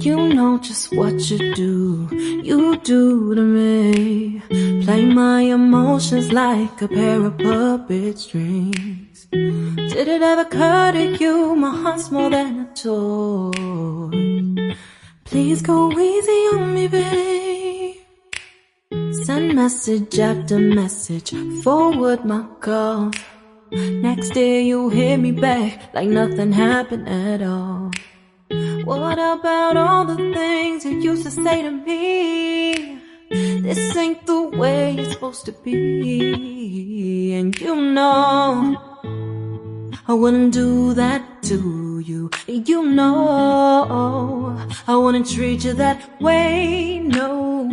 You know just what you do to me. Play my emotions like a pair of puppet strings. Did it ever occur to you my heart's more than a toy? Please go easy on me, babe. Send message after message, forward my calls. Next day you hit me back like nothing happened at all. What about all the things you used to say to me? This ain't the way it's supposed to be. And you know I wouldn't do that to you. You know I wouldn't treat you that way, no.